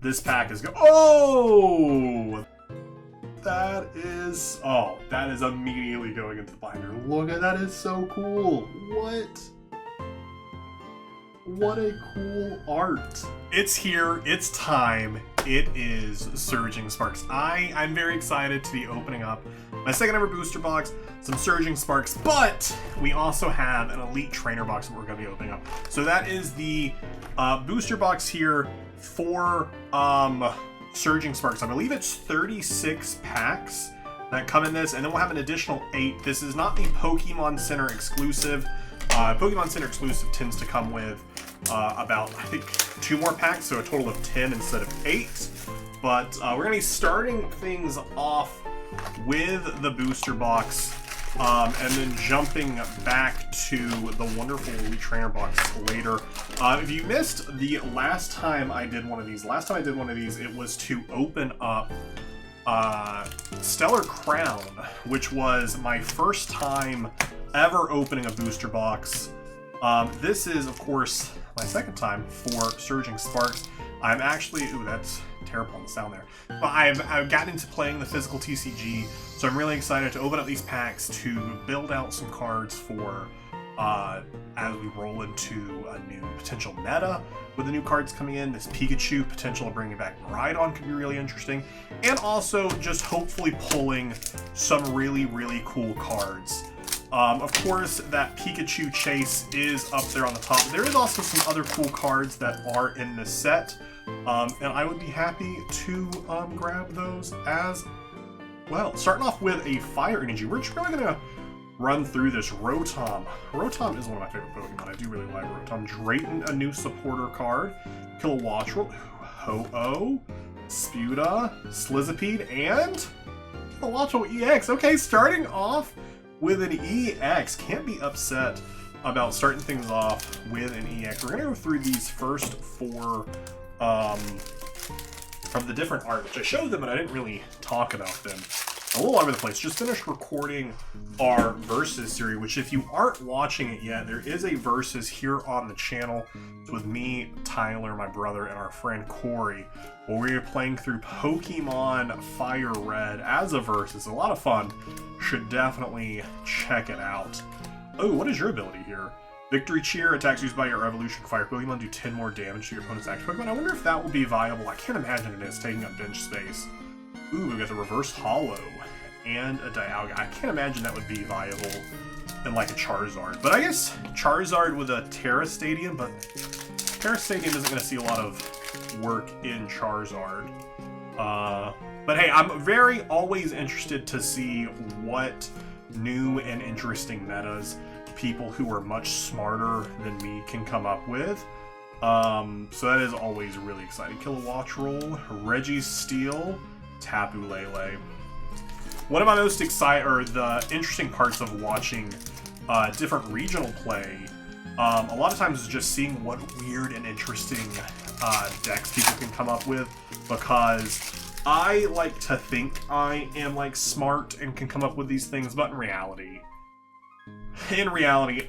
This pack is oh! That is immediately going into the binder. Look at that, is so cool. What a cool art. It's here, it's time. It is Surging Sparks. I'm very excited to be opening up my second ever booster box, some Surging Sparks, but we also have an Elite Trainer box that we're going to be opening up. So that is the booster box here for Surging Sparks. I believe it's 36 packs that come in this, and then we'll have an additional 8. This is not the Pokemon Center exclusive. Pokemon Center exclusive tends to come with about, I think, 2 more packs, so a total of 10 instead of 8. But we're going to be starting things off with the booster box, and then jumping back to the wonderful Elite Trainer box later. If you missed the last time I did one of these, it was to open up Stellar Crown, which was my first time ever opening a booster box. This is, of course, my second time for Surging Sparks. I'm actually, ooh, that's terrible on the sound there. But I've gotten into playing the physical TCG, so I'm really excited to open up these packs to build out some cards for as we roll into a new potential meta with the new cards coming in. This Pikachu potential of bringing back Rhydon could be really interesting, and also just hopefully pulling some really, really cool cards. Of course, that Pikachu chase is up there on the top. There is also some other cool cards that are in this set, and I would be happy to grab those as well. Starting off with a Fire Energy, we're just really going to run through this. Rotom. Rotom is one of my favorite Pokemon. I do really like Rotom. Drayton, a new supporter card. Kilowattrel, Ho-Oh, Spuda, Slizipede, and Kilowattrel EX. Okay, starting off with an EX. Can't be upset about starting things off with an EX. We're going to go through these first 4 from the different art, which I showed them, but I didn't really talk about them. A little all over the place. Just finished recording our Versus series, which if you aren't watching it yet, there is a Versus here on the channel. It's with me, Tyler, my brother, and our friend Corey, where we are playing through Pokemon Fire Red as a Versus. A lot of fun. Should definitely check it out. Oh, what is your ability here? Victory Cheer. Attacks used by your Evolution Fire Pokemon do 10 more damage to your opponent's active Pokemon. I wonder if that will be viable. I can't imagine it is, taking up bench space. Ooh, we've got the Reverse Hollow and a Dialga. I can't imagine that would be viable in like a Charizard. But I guess Charizard with a Terra Stadium, but Terra Stadium isn't going to see a lot of work in Charizard. But hey, I'm very always interested to see what new and interesting metas people who are much smarter than me can come up with. So that is always really exciting. Kilowattrel, Registeel, Tapu Lele. One of my most the interesting parts of watching different regional play, a lot of times is just seeing what weird and interesting decks people can come up with, because I like to think I am like smart and can come up with these things, but in reality,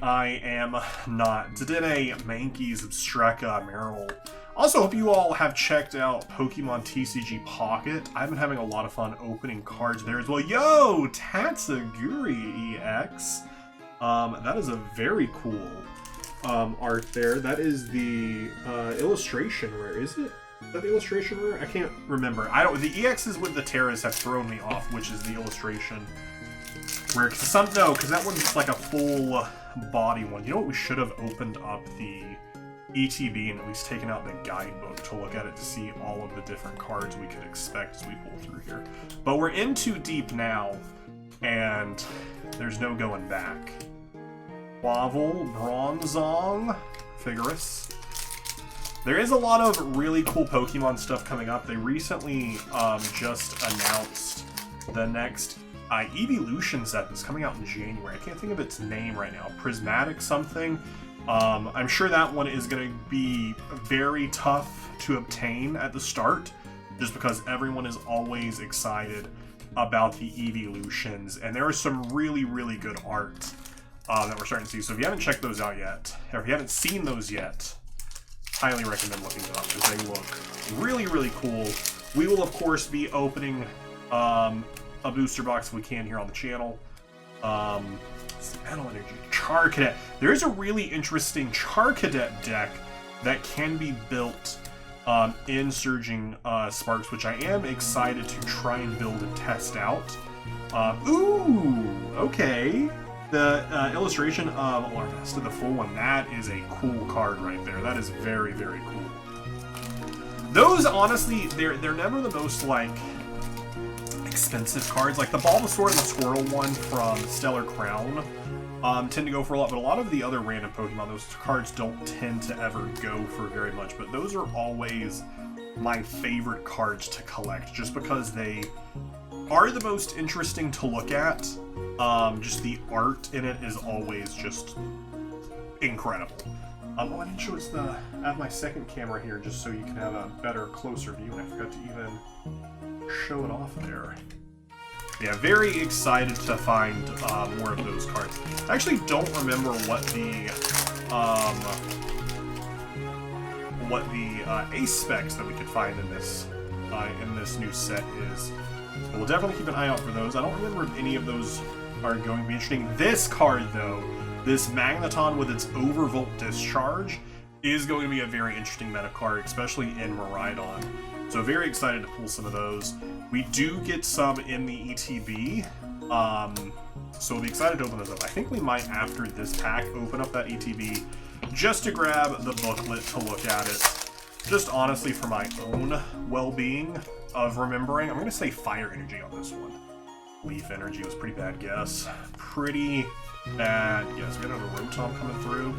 I am not. Dedenne, Mankey, Zebstrika, Marill. Also, hope you all have checked out Pokemon TCG Pocket. I've been having a lot of fun opening cards there as well. Yo, Tatsuguri EX. That is a very cool art there. That is the illustration rare. Is it? Is that the illustration rare? I can't remember. The EXs with the Terras have thrown me off, which is the illustration rare. Because that one's like a full body one. You know what? We should have opened up the ETB and at least taken out the guidebook to look at it to see all of the different cards we could expect as we pull through here. But we're in too deep now, and there's no going back. Quavel, Bronzong, Vigorous. There is a lot of really cool Pokemon stuff coming up. They recently just announced the next Evolution set that's coming out in January. I can't think of its name right now. Prismatic something. I'm sure that one is going to be very tough to obtain at the start, just because everyone is always excited about the Evolutions, and there is some really, really good art that we're starting to see. So if you haven't checked those out yet, or if you haven't seen those yet, highly recommend looking them up because they look really, really cool. We will, of course, be opening a booster box if we can here on the channel. Metal Energy, Char Cadet. There's a really interesting Char Cadet deck that can be built in Surging Sparks, which I am excited to try and build and test out. Ooh, okay. The illustration of Larvesta, the full one, that is a cool card right there. That is very, very cool. Those, honestly, they're never the most, like, expensive cards. Like the Bulbasaur and the Squirtle one from Stellar Crown tend to go for a lot, but a lot of the other random Pokemon, those cards don't tend to ever go for very much, but those are always my favorite cards to collect, just because they are the most interesting to look at. Just the art in it is always just incredible. Oh, I didn't show I have my second camera here just so you can have a better, closer view, and I forgot to even show it off there. Yeah, very excited to find more of those cards. I actually don't remember what the ace specs that we could find in this new set is. But we'll definitely keep an eye out for those. I don't remember if any of those are going to be interesting. This card, though, this Magneton with its Overvolt Discharge, is going to be a very interesting meta card, especially in Miraidon. So very excited to pull some of those. We do get some in the ETB, so we'll be excited to open those up. I think we might, after this pack, open up that ETB just to grab the booklet to look at it. Just honestly for my own well-being of remembering. I'm going to say Fire Energy on this one. Leaf Energy was a pretty bad guess. Pretty bad guess. We got another Rotom coming through.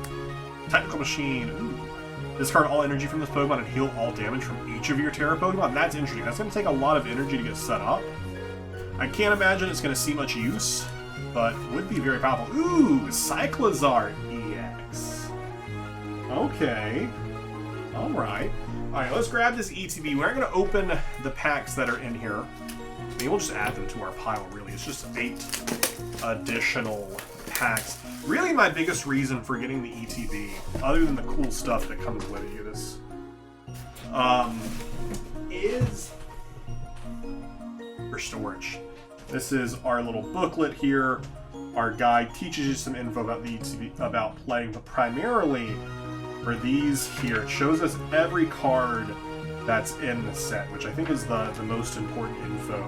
Technical Machine. Ooh. Discard all energy from this Pokemon and heal all damage from each of your Terra Pokemon. That's interesting. That's going to take a lot of energy to get set up. I can't imagine it's going to see much use, but would be very powerful. Ooh, Cyclizar EX. Okay. Alright. Alright, let's grab this ETB. We're not going to open the packs that are in here. Maybe we'll just add them to our pile, really. It's just 8 additional packs. Really, my biggest reason for getting the ETB, other than the cool stuff that comes with it, is for storage. This is our little booklet here. Our guide teaches you some info about the ETB, about playing, but primarily for these here, it shows us every card that's in the set, which I think is the most important info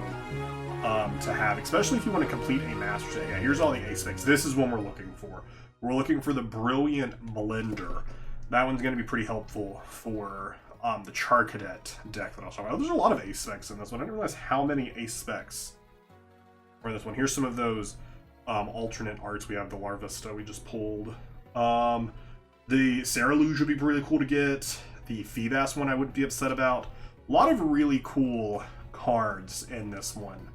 to have, especially if you want to complete a master set. Yeah, here's all the ace specs. This is what we're looking for. We're looking for the Brilliant Blender. That one's going to be pretty helpful for the Char Cadet deck that I was talking about. There's a lot of ace specs in this one. I didn't realize how many ace specs for this one. Here's some of those alternate arts. We have the Larvesta we just pulled. The Saraluge would be really cool to get. The Feebas one I wouldn't be upset about. A lot of really cool cards in this one.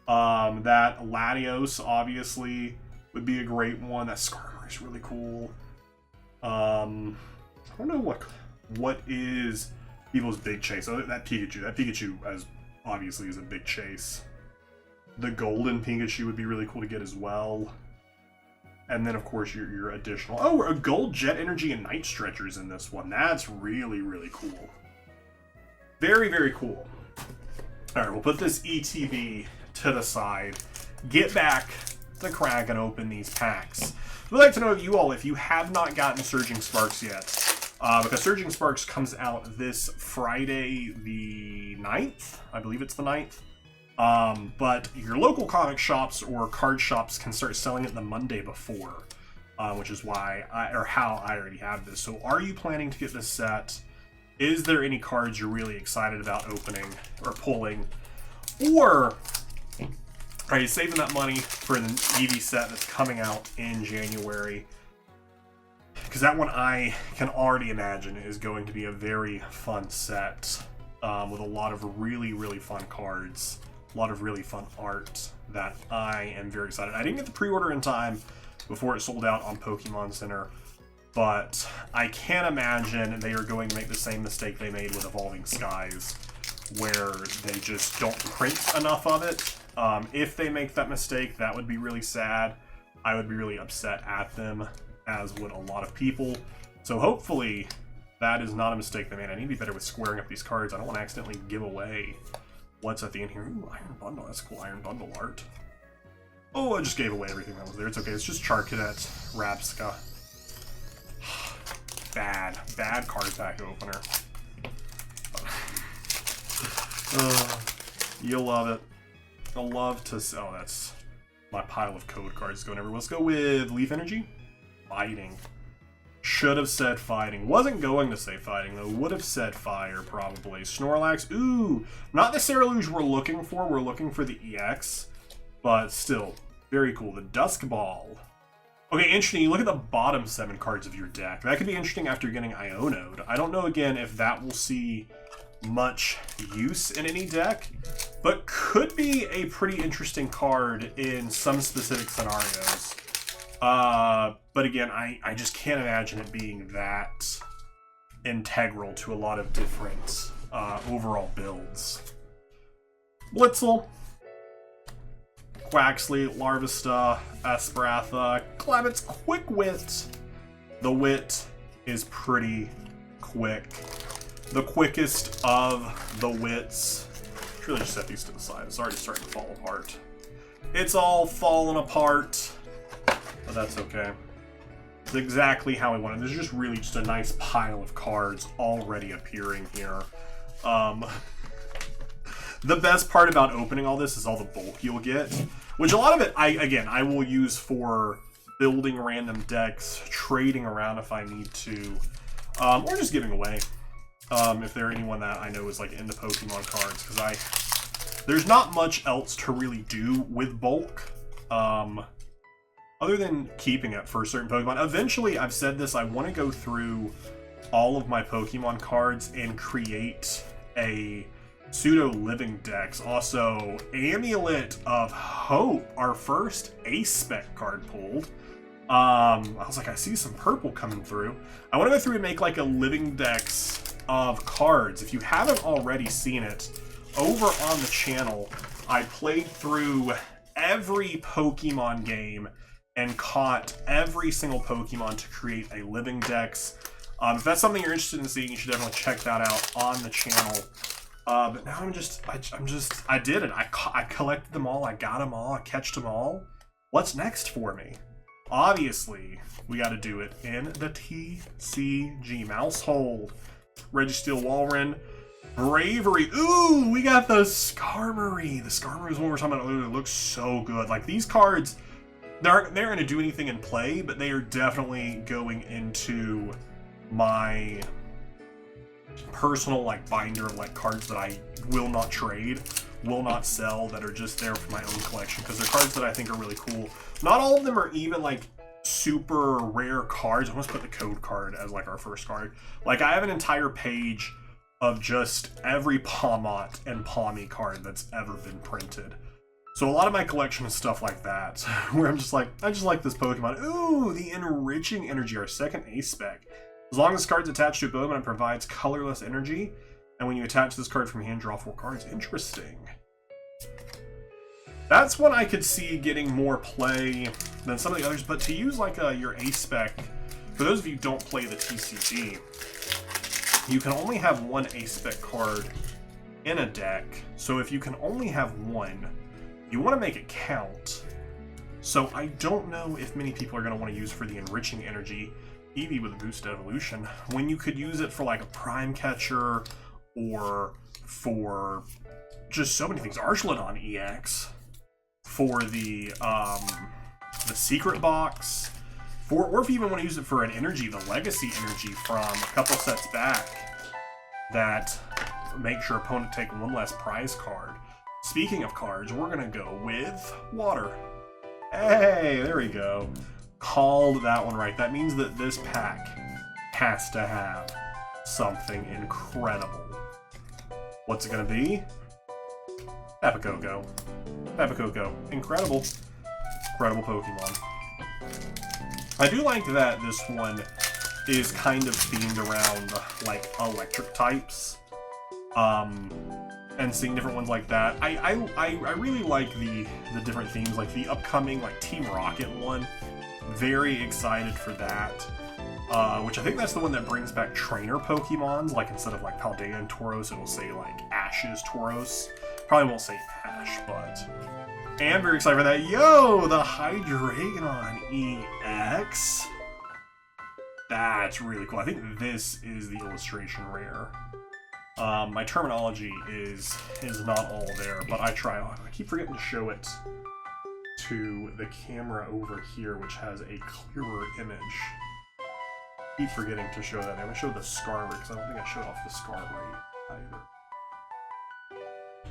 That Latios, obviously, would be a great one. That Skarmory is really cool. I don't know what is people's big chase. Oh, that Pikachu. That Pikachu, as obviously, is a big chase. The Golden Pikachu would be really cool to get as well. And then, of course, your additional... Oh, a Gold Jet Energy and Night Stretchers in this one. That's really, really cool. Very, very cool. Alright, we'll put this ETB to the side. Get back to crack and open these packs. We'd like to know if you have not gotten Surging Sparks yet. Because Surging Sparks comes out this Friday the 9th. I believe it's the 9th. But your local comic shops or card shops can start selling it the Monday before, which is why how I already have this. So are you planning to get this set? Is there any cards you're really excited about opening or pulling? Or are you saving that money for the Eevee set that's coming out in January? Because that one I can already imagine is going to be a very fun set with a lot of really, really fun cards. A lot of really fun art that I am very excited. I didn't get the pre-order in time before it sold out on Pokemon Center, but I can't imagine they are going to make the same mistake they made with Evolving Skies, where they just don't print enough of it. If they make that mistake, that would be really sad. I would be really upset at them, as would a lot of people. So hopefully That is not a mistake, man. I need to be better with squaring up these cards. I don't want to accidentally give away what's at the end here. Ooh, Iron Bundle. That's cool. Iron Bundle art. Oh, I just gave away everything that was there. It's okay. It's just Char Cadet, Rabska. Bad card pack opener. You'll love it. I'll love to... Oh, that's my pile of code cards going everywhere. Let's go with Leaf Energy. Fighting. Should have said fighting. Wasn't going to say fighting, though. Would have said fire, probably. Snorlax. Ooh. Not necessarily what we're looking for. We're looking for the EX. But still, very cool. The Dusk Ball. Okay, interesting. You look at the bottom 7 cards of your deck. That could be interesting after getting Ionode. I don't know, again, if that will see much use in any deck, but could be a pretty interesting card in some specific scenarios. But again, I just can't imagine it being that integral to a lot of different overall builds. Blitzel. Quaxley, Larvesta, Espratha, Klabit's Quick Wit. The wit is pretty quick. The quickest of the wits. Should really just set these to the side. It's already starting to fall apart. It's all falling apart, but that's okay. It's exactly how we wanted. There's just really just a nice pile of cards already appearing here. The best part about opening all this is all the bulk you'll get, which a lot of it, I will use for building random decks, trading around if I need to, or just giving away. If there anyone that I know is like into Pokemon cards, because there's not much else to really do with bulk, other than keeping it for certain Pokemon. Eventually, I've said this, I want to go through all of my Pokemon cards and create a pseudo-living decks. Also, Amulet of Hope, our first Ace-Spec card pulled. I was like, I see some purple coming through. I want to go through and make like a living decks of cards. If you haven't already seen it, over on the channel, I played through every Pokemon game and caught every single Pokemon to create a living dex. If that's something you're interested in seeing, you should definitely check that out on the channel. But now I did it. I collected them all. I got them all. I catched them all. What's next for me? Obviously, we got to do it in the TCG. Mousehold, Registeel Walrein, Bravery. Ooh, we got the Skarmory. The Skarmory is one we're talking about. It looks so good. Like, these cards, they're going to do anything in play, but they are definitely going into my personal like binder of like cards that I will not trade, will not sell, that are just there for my own collection, because they're cards that I think are really cool. Not all of them are even like super rare cards. I almost put the code card as like our first card. Like, I have an entire page of just every Pawmot and Pawmi card that's ever been printed. So a lot of my collection is stuff like that, where I'm just like, I just like this Pokemon. Ooh, the Enriching Energy, our second Ace-Spec. As long as this card's attached to a Pokemon, it provides colorless energy. And when you attach this card from hand, draw 4 cards. Interesting. That's one I could see getting more play than some of the others. But to use like your Ace-Spec, for those of you who don't play the TCG, you can only have one Ace-Spec card in a deck. So if you can only have one, you want to make it count. So I don't know if many people are going to want to use for the Enriching Energy Eevee with a boost evolution, when you could use it for like a Prime Catcher, or for just so many things. Archelon EX, for the Secret Box, or if you even want to use it for an energy, the Legacy Energy from a couple sets back, that makes your opponent take 1 less prize card. Speaking of cards, we're gonna go with Water. Hey, there we go. Called that one right. That means that this pack has to have something incredible. What's it gonna be? Papacoco. Papacoco. Incredible. Incredible Pokemon. I do like that this one is kind of themed around like electric types. And seeing different ones like that. I really like the different themes, like the upcoming like Team Rocket one. Very excited for that. which I think that's the one that brings back trainer Pokemons. Like instead of like Paldea and Tauros, it'll say like Ash's Tauros. Probably won't say Ash, but. And very excited for that. Yo, the Hydreigon EX. That's really cool. I think this is the illustration rare. My terminology is not all there, but I try. I keep forgetting to show it to the camera over here, which has a clearer image. Keep forgetting to show that. I'm gonna show the scar because I don't think I showed off the scar right either.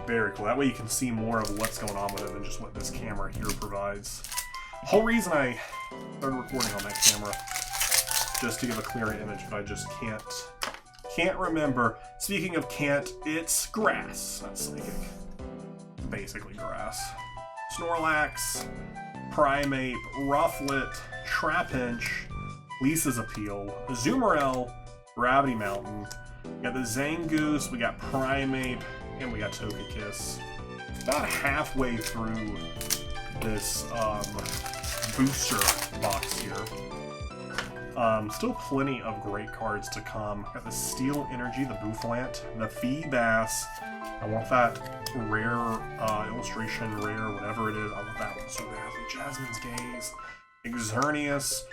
Very cool. That way you can see more of what's going on with it than just what this camera here provides. Whole reason I started recording on that camera, just to give a clearer image, but I just can't remember. Speaking of can't, it's grass, not psychic. Basically grass. Snorlax, Primeape, Rufflet, Trapinch, Lisa's Appeal, Azumarill, Gravity Mountain. We got the Zangoose, we got Primeape, and we got Togekiss. About halfway through this booster box here. Still plenty of great cards to come. Got the Steel Energy, the Bouffalant, the Feebas. I want that rare illustration, rare, whatever it is. I want that one so badly. Jasmine's Gaze, Xerneas.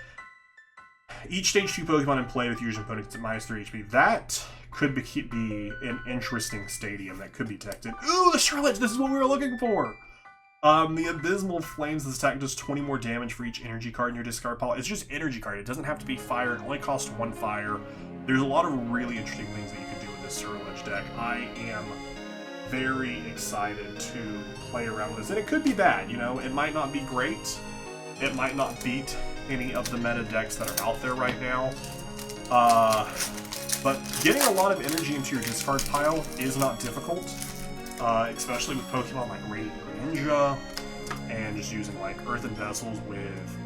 Each stage 2 Pokemon in play with fusion opponents at -3 HP. That could be an interesting stadium that could be detected. Ooh, the Charlotte! This is what we were looking for! The Abysmal Flames, this attack does 20 more damage for each energy card in your discard pile. It's just energy card. It doesn't have to be fire. It only costs 1 fire. There's a lot of really interesting things that you could do with this Ceruledge deck. I am very excited to play around with this. And it could be bad, you know? It might not be great. It might not beat any of the meta decks that are out there right now. But getting a lot of energy into your discard pile is not difficult. Especially with Pokemon like Radiant Greninja, and just using like Earthen Vessels with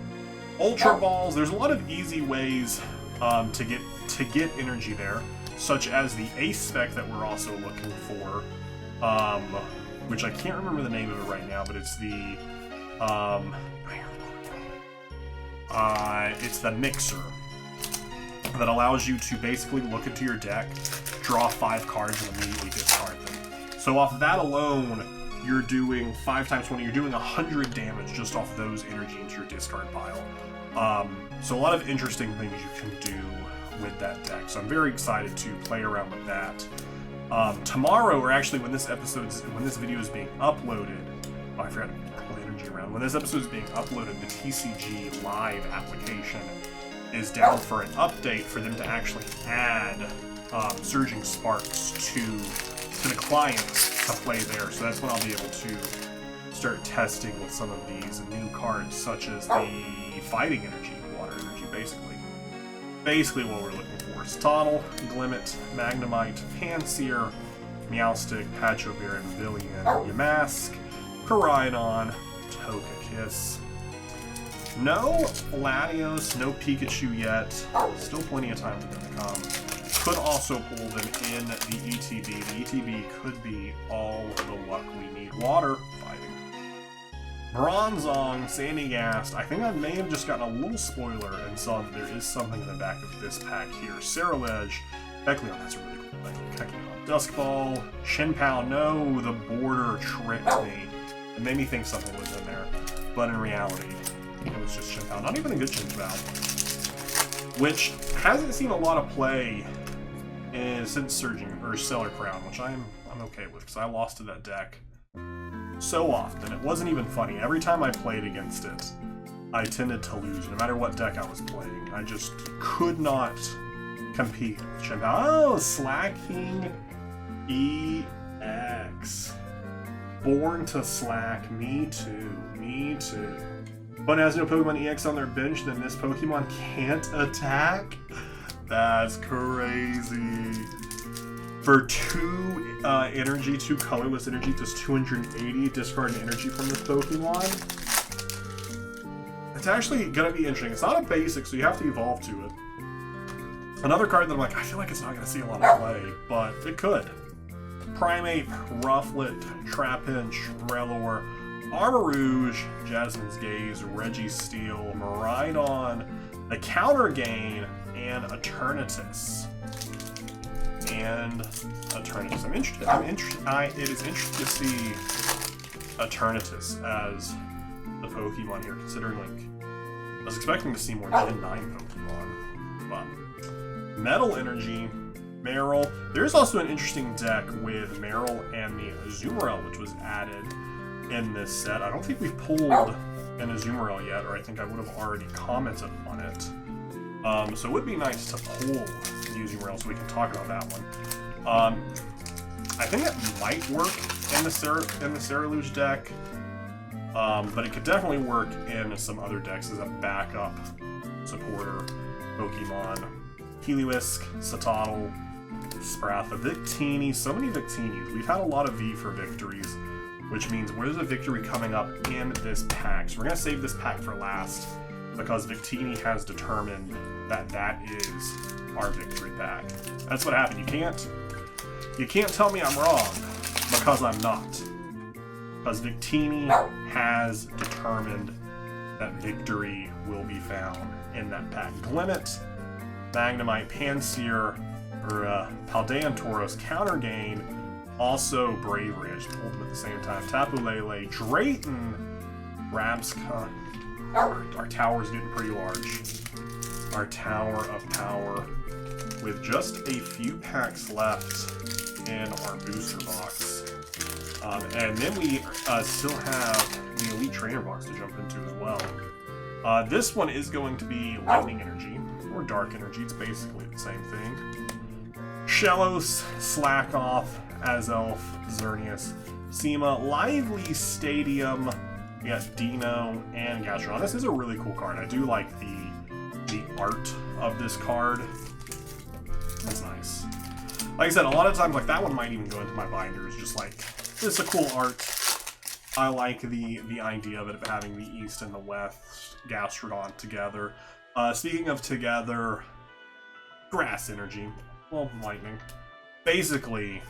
Ultra Balls. There's a lot of easy ways to get energy there, such as the Ace spec that we're also looking for, which I can't remember the name of it right now, but it's the it's the Mixer that allows you to basically look into your deck, draw 5 cards, and immediately discard them. So off that alone, you're doing 5 times 20, you're doing 100 damage just off those energy into your discard pile. So a lot of interesting things you can do with that deck. So I'm very excited to play around with that. Tomorrow, or actually when this video is being uploaded, oh, I forgot to pull the energy around. When this episode is being uploaded, the TCG Live application is down for an update for them to actually add Surging Sparks to the client to play there. So that's when I'll be able to start testing with some of these new cards, such as the Fighting Energy, Water Energy, basically. Basically what we're looking for is Tottle, Glimmet, Magnemite, Pansear, Meowstic, Patchobear, Villian, Yamask, Koraidon, Togekiss. No Latios, no Pikachu yet. Still plenty of time for them to come. Could also pull them in the ETB. The ETB could be all the luck we need. Water, Fighting. Bronzong, Sandygast. I think I may have just gotten a little spoiler and saw that there is something in the back of this pack here. Ceruledge, Kecleon, that's a really cool thing. Kecleon, Duskball, Shinpao. No, the border tricked me. It made me think something was in there, but in reality, it was just Shinpao. Not even a good Shinpao, which hasn't seen a lot of play since Stellar Crown, which I'm okay with, because I lost to that deck so often. It wasn't even funny. Every time I played against it, I tended to lose, no matter what deck I was playing. I just could not compete with Shinpao. Oh, Slacking EX. Born to Slack. Me too. Me too. But has no Pokemon EX on their bench, then this Pokemon can't attack? That's crazy. For 2 energy, 2 colorless energy, does 280 discard energy from this Pokemon. It's actually gonna be interesting. It's not a basic, so you have to evolve to it. Another card that I'm like, I feel like it's not gonna see a lot of play, but it could. Primeape, Rufflet, Trapinch, Rellor, Armarouge, Jasmine's Gaze, Registeel, Miraidon, the Counter Gain, and Eternatus. It is interesting to see Eternatus as the Pokemon here, considering, like, I was expecting to see more Gen 9 Pokemon. But Metal Energy, Marill. There's also an interesting deck with Marill and the Azumarill, which was added in this set. I don't think we've pulled an Azumarill yet, or I think I would have already commented on it. So it would be nice to pull the Azumarill so we can talk about that one. I think that might work in the Ceruledge deck, but it could definitely work in some other decks as a backup supporter Pokemon. Heliolisk, Citadel, Spratha, Victini, so many Victinis. We've had a lot of V for victories, which means where's a victory coming up in this pack? So we're going to save this pack for last, because Victini has determined that that is our victory pack. That's what happened. You can't tell me I'm wrong, because I'm not. Because Victini has determined that victory will be found in that pack. Glimmet, Magnemite, Pansear, or Paldean Tauros, Counter Gain, also Bravery. I just pulled them at the same time. Tapu Lele, Drayton, Rabscon. Our tower's getting pretty large. Our Tower of Power, with just a few packs left in our booster box. And then we still have the Elite Trainer box to jump into as well. This one is going to be Lightning Energy, or Dark Energy. It's basically the same thing. Shellos, Slackoff, Azelf, Xerneas, Sema, Lively Stadium. We got Dino and Gastrodon. This is a really cool card. I do like the art of this card. That's nice. Like I said, a lot of times, like, that one might even go into my binders. Just like, this is a cool art. I like the idea of it, of having the East and the West Gastrodon together. Speaking of together, Grass Energy. Well, Lightning. Basically,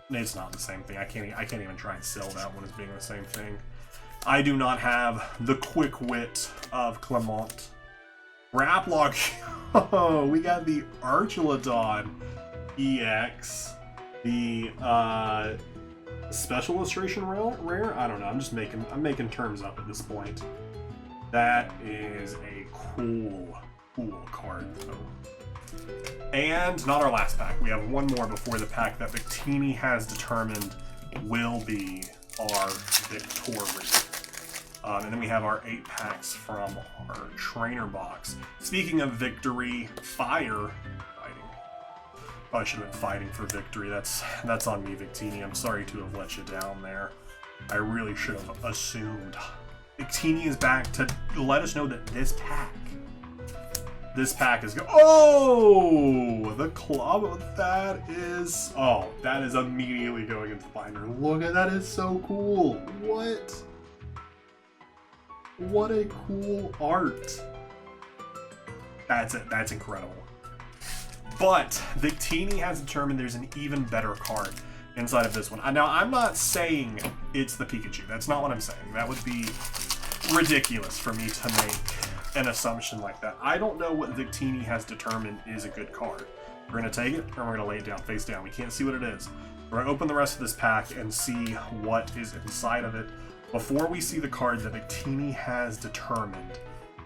it's not the same thing. I can't even try and sell that one as being the same thing. I do not have the quick wit of Clement. Raplock. Oh, we got the Archelodon EX. The Special Illustration rare? I don't know. I'm making terms up at this point. That is a cool card, though. And not our last pack. We have one more before the pack that Victini has determined will be our victory. And then we have our 8 packs from our trainer box. Speaking of victory, fighting. Probably should have been fighting for victory. That's on me, Victini. I'm sorry to have let you down there. I really should have assumed. Victini is back to let us know that this pack is oh, the club, that is immediately going into the binder. Look at that, is so cool. What a cool art. That's it. That's incredible. But Victini has determined there's an even better card inside of this one. Now, I'm not saying it's the Pikachu. That's not what I'm saying. That would be ridiculous for me to make an assumption like that. I don't know what Victini has determined is a good card. We're going to take it, and we're going to lay it down face down. We can't see what it is. We're going to open the rest of this pack and see what is inside of it before we see the card that Victini has determined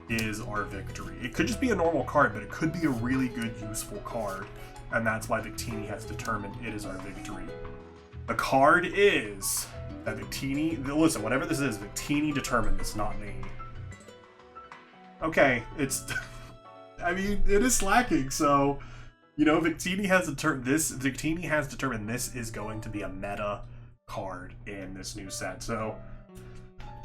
is our victory. It could just be a normal card, but it could be a really good, useful card, and that's why Victini has determined it is our victory. The card is that Victini, listen, whatever this is, Victini determined this, not me. Okay, it's, I mean, it is slacking, so, you know, Victini has determined this is going to be a meta card in this new set, so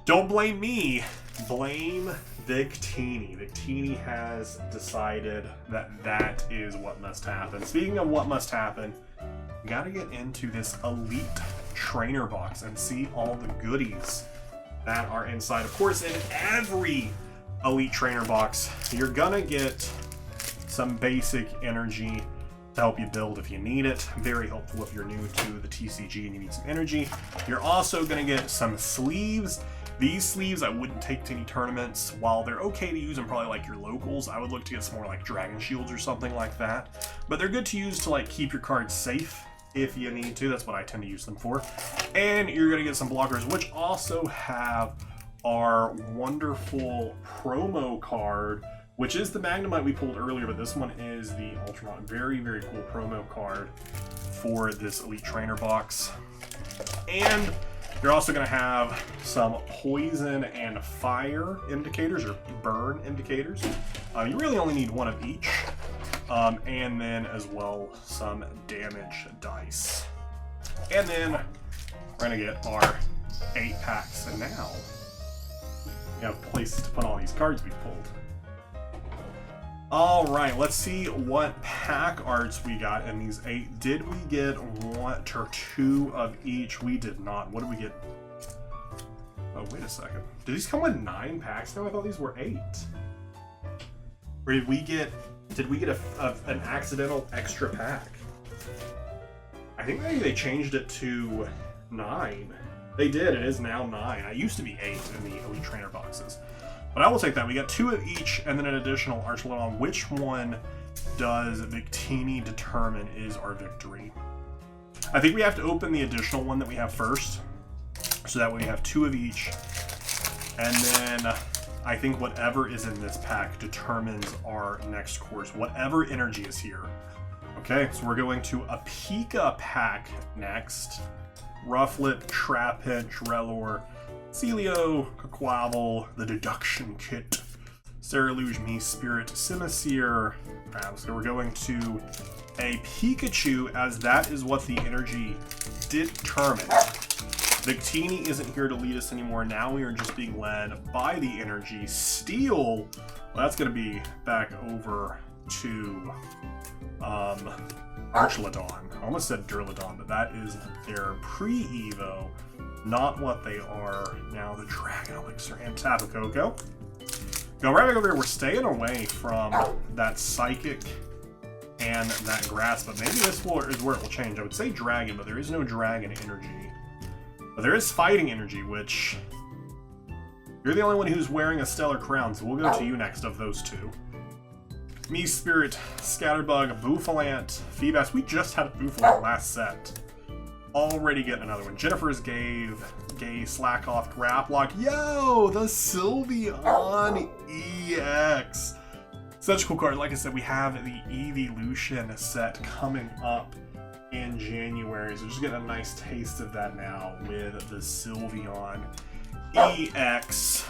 don't blame me, blame Victini. Victini has decided that is what must happen. Speaking of what must happen, we gotta get into this Elite Trainer box and see all the goodies that are inside. Of course, in every Elite Trainer box, you're gonna get some basic energy to help you build if you need it. Very helpful if you're new to the TCG and you need some energy. You're also gonna get some sleeves These sleeves I wouldn't take to any tournaments. While they're okay to use in probably like your locals, I would look to get some more like Dragon Shields or something like that. But they're good to use to like keep your cards safe if you need to. That's what I tend to use them for. And you're going to get some blockers, which also have our wonderful promo card, which is the Magnemite we pulled earlier, but this one is the Ultramon. Very, very cool promo card for this Elite Trainer box. And you're also going to have some poison and fire indicators, or burn indicators. You really only need one of each. And then as well, some damage dice. And then we're going to get our 8 packs. And now we have places to put all these cards we pulled. Alright, let's see what pack arts we got in these 8. Did we get 1 or 2 of each? We did not. What did we get? Oh, wait a second. Did these come with 9 packs now? I thought these were 8. Or did we get an accidental extra pack? I think maybe they changed it to 9. They did. It is now 9. I used to be 8 in the Elite Trainer boxes. But I will take that. We got 2 of each, and then an additional Archelon. Which one does Victini determine is our victory? I think we have to open the additional one that we have first, so that way we have 2 of each. And then I think whatever is in this pack determines our next course. Whatever energy is here. Okay, so we're going to a Pika pack next. Rufflet, Trapinch, Relor, Celio, Quaquaval, the Deduction Kit, Cerulean, Me-Spirit, Simisear. So we're going to a Pikachu, as that is what the energy determines. Victini isn't here to lead us anymore. Now we are just being led by the energy. Steel, well, that's going to be back over to Archelon. I almost said Durlodon, but that is their pre-Evo. Not what they are now. The Dragon Elixir and Tapu Koko. Go right back over here. We're staying away from that Psychic and that Grass, but maybe this is where it will change. I would say Dragon, but there is no Dragon energy. But there is Fighting energy, which you're the only one who's wearing a Stellar Crown, so we'll go to you next of those 2. Me-Spirit, Scatterbug, Bouffalant, Feebas. We just had a Bouffalant last set. Already getting another one. Jennifer's Gay, Slackoff, Graplock. Yo, the Sylveon EX. Such a cool card. Like I said, we have the Evolution set coming up in January. So just getting a nice taste of that now with the Sylveon EX.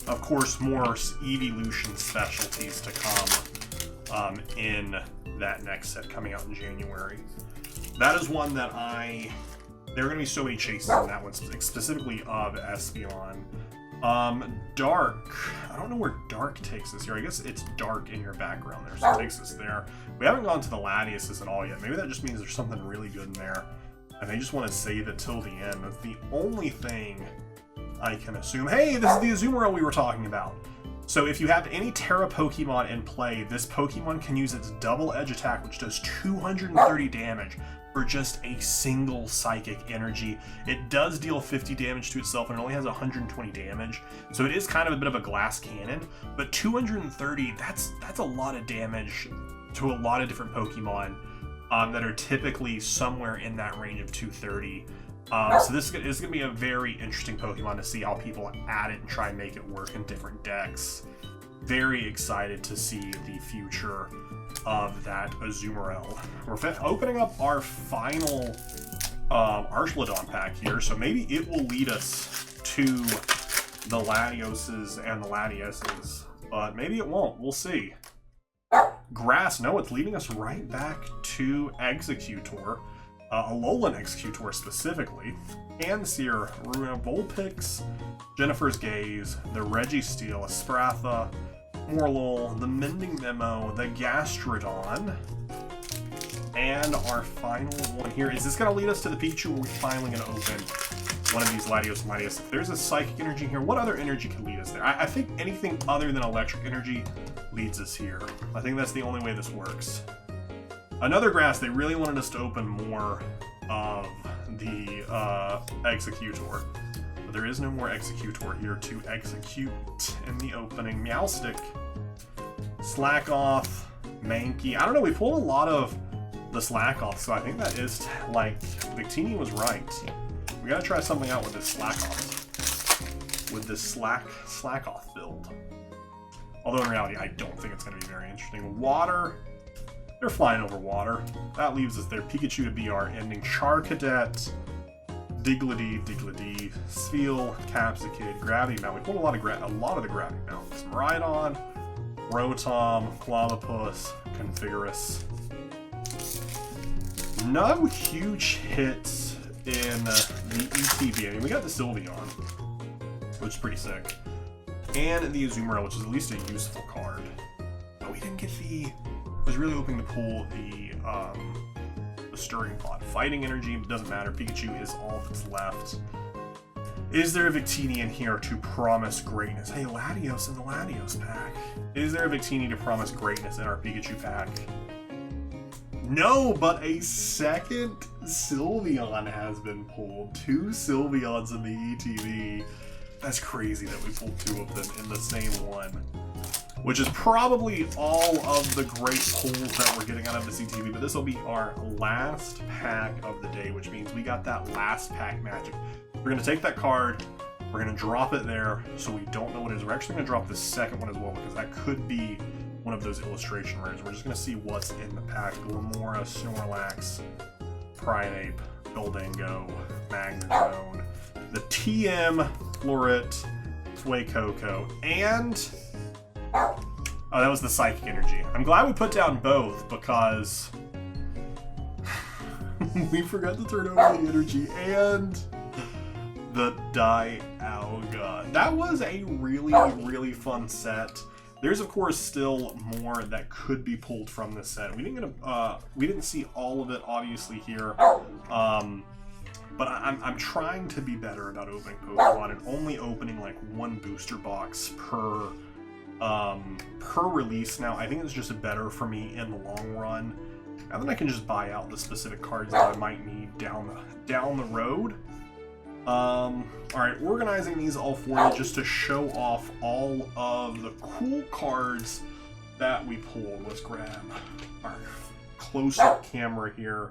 Of course, more Evolution specialties to come in that next set coming out in January. That is one that there are going to be so many chases in that one, specifically of Espeon. Dark. I don't know where Dark takes us here. I guess it's dark in your background there, so it takes us there. We haven't gone to the Latiuses at all yet. Maybe that just means there's something really good in there, and they just want to save it till the end. That's the only thing I can assume. Hey, this is the Azumarill we were talking about. So if you have any Terra Pokemon in play, this Pokemon can use its double edge attack, which does 230 damage for just a single Psychic energy. It does deal 50 damage to itself, and it only has 120 damage. So it is kind of a bit of a glass cannon, but 230, that's a lot of damage to a lot of different Pokemon that are typically somewhere in that range of 230. So this is going to be a very interesting Pokemon to see how people add it and try and make it work in different decks. Very excited to see the future of that Azumarill. We're opening up our final Archelon pack here, so maybe it will lead us to the Latioses and the Latiases, but maybe it won't. We'll see. Grass, no, it's leading us right back to Executor. Alolan Executor specifically. Pansear, Runa Vulpix, Jennifer's Gaze, the Registeel, Espratha, Morlul, the Mending Memo, the Gastrodon, and our final one here. Is this going to lead us to the Pikachu, or are we finally going to open one of these Latios and Latias? If there's a Psychic energy here, what other energy can lead us there? I think anything other than Electric energy leads us here. I think that's the only way this works. Another Grass, they really wanted us to open more of the Executor. But there is no more Executor here to execute in the opening. Meowstic, Slack Off, Mankey. I don't know, we pulled a lot of the Slack Off, so I think that is, like, Victini was right. We gotta try something out with this Slack Off. With this Slack Off build. Although in reality, I don't think it's gonna be very interesting. Water. They're flying over water. That leaves us their Pikachu to be our ending. Charcadet, Diglett, Spheal, Capsicid, Gravity Mount. We pulled a lot of the Gravity Mounts. Miraidon, Rotom, Clobbopus, Configurus. No huge hits in the ETB. I mean, we got the Sylveon, which is pretty sick. And the Azumarill, which is at least a useful card. But we didn't get the... I was really hoping to pull the Stirring Pot. Fighting Energy, doesn't matter. Pikachu is all that's left. Is there a Victini in here to promise greatness? Hey, Latios in the Latios pack. Is there a Victini to promise greatness in our Pikachu pack? No, but a second Sylveon has been pulled. 2 Sylveons in the ETB. That's crazy that we pulled 2 of them in the same one. Which is probably all of the great pulls that we're getting out of this ETB, but this will be our last pack of the day, which means we got that last pack magic. We're going to take that card, we're going to drop it there so we don't know what it is. We're actually going to drop the second one as well, because that could be one of those illustration rares. We're just going to see what's in the pack. Glamora, Snorlax, Primeape, Goldango, Magnezone, the TM, Floret, Suicune, and... oh, that was the Psychic Energy. I'm glad we put down both, because we forgot to turn over the Energy and the Dialga. That was a really fun set. There's of course still more that could be pulled from this set. We didn't see all of it obviously here, but I'm trying to be better about opening Pokemon and only opening like 1 booster box per release. Now I think it's just better for me in the long run, and then I can just buy out the specific cards that I might need down the road. Alright, organizing these all for you just to show off all of the cool cards that we pulled. Let's grab our close-up camera here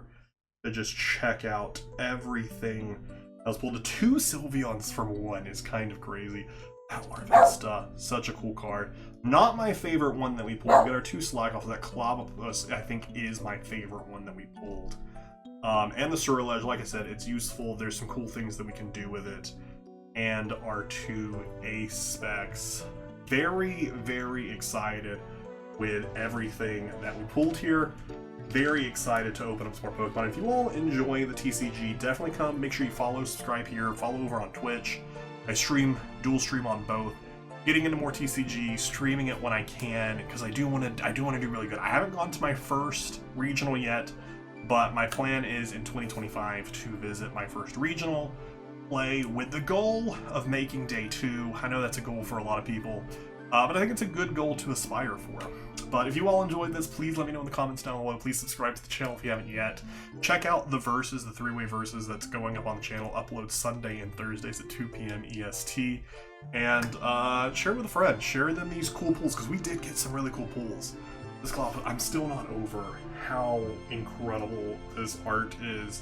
to just check out everything that was pulled. The 2 Sylveons from 1 is kind of crazy. That Larvesta, such a cool card. Not my favorite one that we pulled. We got our 2 Slackoff. That Clobbopus, I think, is my favorite one that we pulled. And the Surledge, like I said, it's useful. There's some cool things that we can do with it. And our 2 Ace Specs. Very excited with everything that we pulled here. Very excited to open up some more Pokemon. If you all enjoy the TCG, definitely come. Make sure you follow, subscribe here, follow over on Twitch. I dual stream on both. Getting into more TCG, streaming it when I can, because I do want to do really good. I haven't gone to my first regional yet, but my plan is in 2025 to visit my first regional, play with the goal of making day 2. I know that's a goal for a lot of people, but I think it's a good goal to aspire for. But if you all enjoyed this, please let me know in the comments down below. Please subscribe to the channel if you haven't yet. Check out the Versus, the 3-way Versus that's going up on the channel. Upload Sunday and Thursdays at 2 p.m. EST. And share it with a friend. Share them these cool pulls, because we did get some really cool pulls. This cloth, I'm still not over how incredible this art is.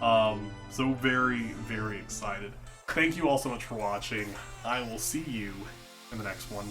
So very excited. Thank you all so much for watching. I will see you in the next one.